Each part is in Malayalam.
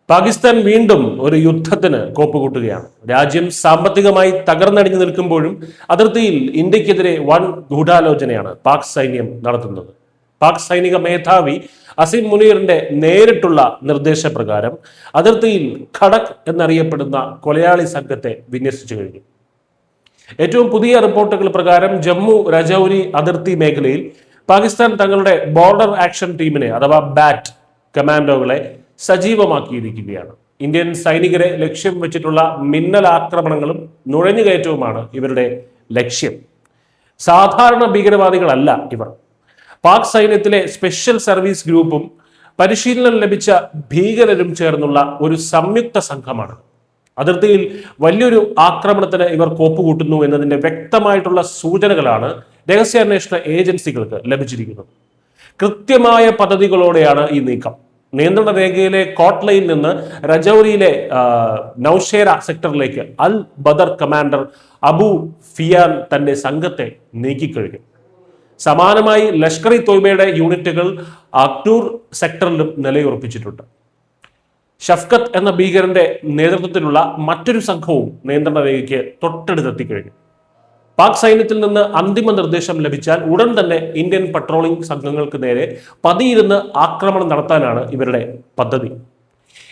പാകിസ്ഥാൻ വീണ്ടും ഒരു യുദ്ധത്തിന് കോപ്പുകൂട്ടുകയാണ്. രാജ്യം സാമ്പത്തികമായി തകർന്നടിഞ്ഞു നിൽക്കുമ്പോഴും അതിർത്തിയിൽ ഇന്ത്യക്കെതിരെ വൻ ഗൂഢാലോചനയാണ് പാക് സൈന്യം നടത്തുന്നത്. പാക് സൈനിക മേധാവി അസിം മുനീറിന്റെ നേരിട്ടുള്ള നിർദ്ദേശപ്രകാരം അതിർത്തിയിൽ ഖടക് എന്നറിയപ്പെടുന്ന കൊലയാളി സംഘത്തെ വിന്യസിച്ചു കഴിഞ്ഞു. ഏറ്റവും പുതിയ റിപ്പോർട്ടുകൾ പ്രകാരം ജമ്മു രജൌരി അതിർത്തി മേഖലയിൽ പാകിസ്ഥാൻ തങ്ങളുടെ ബോർഡർ ആക്ഷൻ ടീമിനെ അഥവാ ബാറ്റ് കമാൻഡോകളെ സജീവമാക്കിയിരിക്കുകയാണ്. ഇന്ത്യൻ സൈനികരെ ലക്ഷ്യം വെച്ചിട്ടുള്ള മിന്നൽ ആക്രമണങ്ങളും നുഴഞ്ഞുകയറ്റവുമാണ് ഇവരുടെ ലക്ഷ്യം. സാധാരണ ഭീകരവാദികളല്ല ഇവർ. പാക് സൈന്യത്തിലെ സ്പെഷ്യൽ സർവീസ് ഗ്രൂപ്പും പരിശീലനം ലഭിച്ച ഭീകരരും ചേർന്നുള്ള ഒരു സംയുക്ത സംഘമാണ്. അതിർത്തിയിൽ വലിയൊരു ആക്രമണത്തിന് ഇവർ കോപ്പുകൂട്ടുന്നു എന്നതിന്റെ വ്യക്തമായിട്ടുള്ള സൂചനകളാണ് രഹസ്യാന്വേഷണ ഏജൻസികൾക്ക് ലഭിച്ചിരിക്കുന്നത്. കൃത്യമായ പദ്ധതികളോടെയാണ് ഈ നീക്കം. നിയന്ത്രണ രേഖയിലെ കോട്ട്ലയിൽ നിന്ന് രജൌരിയിലെ നൌഷേര സെക്ടറിലേക്ക് അൽ ബദർ കമാൻഡർ അബു ഫിയാൻ തന്റെ സംഘത്തെ നീക്കിക്കഴിഞ്ഞു. സമാനമായി ലഷ്കർ ഇ തോയ്ബയുടെ യൂണിറ്റുകൾ അക്നൂർ സെക്ടറിലും നിലയുറപ്പിച്ചിട്ടുണ്ട്. ഷഫ്കത്ത് എന്ന ഭീകരന്റെ നേതൃത്വത്തിലുള്ള മറ്റൊരു സംഘവും നിയന്ത്രണ രേഖയ്ക്ക് തൊട്ടടുത്തെത്തിക്കഴിഞ്ഞു. പാക് സൈന്യത്തിൽ നിന്ന് അന്തിമ നിർദ്ദേശം ലഭിച്ചാൽ ഉടൻ തന്നെ ഇന്ത്യൻ പട്രോളിംഗ് സംഘങ്ങൾക്ക് നേരെ പതിയിരുന്ന് ആക്രമണം നടത്താനാണ് ഇവരുടെ പദ്ധതി.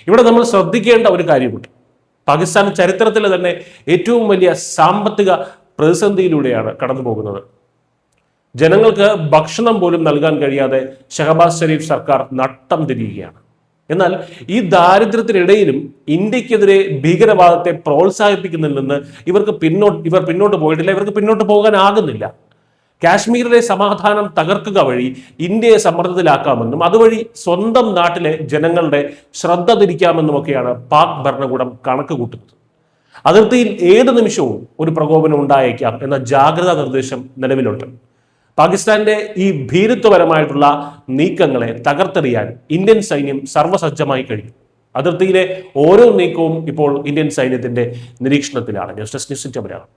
ഇവിടെ നമ്മൾ ശ്രദ്ധിക്കേണ്ട ഒരു കാര്യമുണ്ട്. പാകിസ്ഥാൻ ചരിത്രത്തിലെ തന്നെ ഏറ്റവും വലിയ സാമ്പത്തിക പ്രതിസന്ധിയിലൂടെയാണ് കടന്നു പോകുന്നത്. ജനങ്ങൾക്ക് ഭക്ഷണം പോലും നൽകാൻ കഴിയാതെ ഷഹബാസ് ഷെരീഫ് സർക്കാർ നട്ടം തിരിയുകയാണ്. എന്നാൽ ഈ ദാരിദ്ര്യത്തിനിടയിലും ഇന്ത്യക്കെതിരെ ഭീകരവാദത്തെ പ്രോത്സാഹിപ്പിക്കുന്നില്ലെന്ന് ഇവർ പിന്നോട്ട് പോയിട്ടില്ല. ഇവർക്ക് പിന്നോട്ട് പോകാനാകുന്നില്ല. കാശ്മീരിലെ സമാധാനം തകർക്കുക വഴി ഇന്ത്യയെ സമ്മർദ്ദത്തിലാക്കാമെന്നും അതുവഴി സ്വന്തം നാട്ടിലെ ജനങ്ങളുടെ ശ്രദ്ധ തിരിക്കാമെന്നുമൊക്കെയാണ് പാക് ഭരണകൂടം കണക്ക് കൂട്ടുന്നത്. അതിർത്തിയിൽ ഏത് നിമിഷവും ഒരു പ്രകോപനം ഉണ്ടായേക്കാം എന്ന ജാഗ്രതാ നിർദ്ദേശം നിലവിലുണ്ട്. പാകിസ്ഥാന്റെ ഈ ഭീരുത്വപരമായിട്ടുള്ള നീക്കങ്ങളെ തകർത്തെറിയാൻ ഇന്ത്യൻ സൈന്യം സർവ്വസജ്ജമായി കഴിഞ്ഞു. അതിർത്തിയിലെ ഓരോ നീക്കവും ഇപ്പോൾ ഇന്ത്യൻ സൈന്യത്തിന്റെ നിരീക്ഷണത്തിലാണ്. News desk news India Malayalam.